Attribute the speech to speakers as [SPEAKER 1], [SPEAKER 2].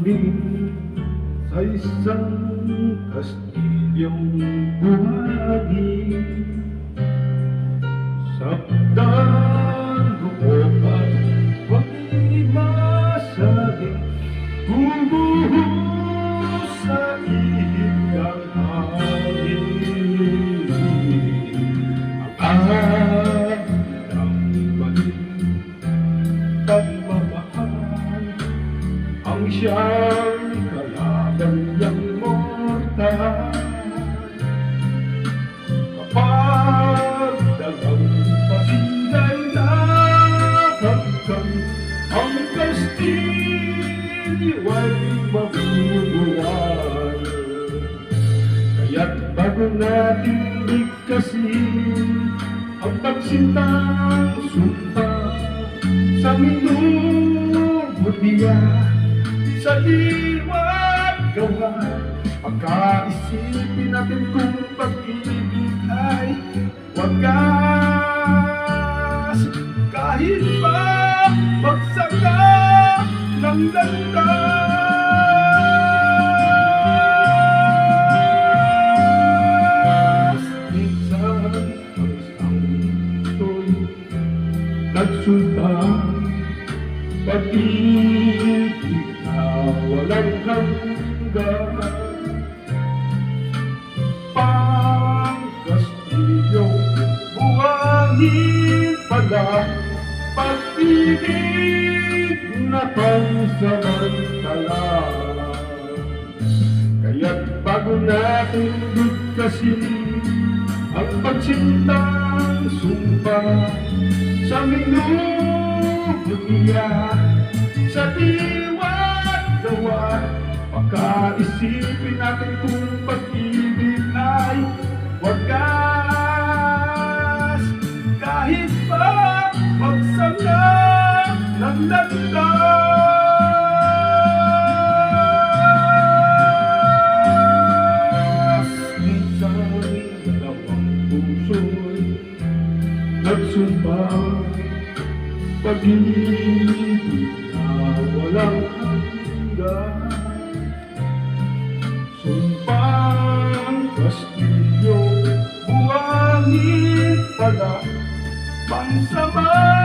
[SPEAKER 1] kami sa isang kastilyong buhagi. Sakdan buhok at huwag imasagin, bubuhos sa ihip ng hangin. Ang alam balik pagmamahal, ang siyang kalaban niyang mortal. Kapag dagang pasinday na hanggang ang kastilyo ay mabubuhay. Kaya't bago natin bigkasin ang pagsintang sumpa sa minumutiya, sa liwat gawa, pagkaisipin natin kung pag-ibig ay wagas. Kahit pa magsaka ng landas, minsan ang sangto'y nagsultang pag-ibig na walang hanggan. Pangkastilyong buhangin pala, pag-ibig na pansamantala. Kaya't bago natin bigkasin ang pagsintang sumpa sa minumutiya, sa diwa't gawa, pagkaisipin natin kung pag-ibig ay wagas. Kahit pa magsanga ng landas, minsan dalawang puso'y nagsumpang pag-ibig na walang hanggan. Sumpang kastilyo, buhangin pala, pansamantala.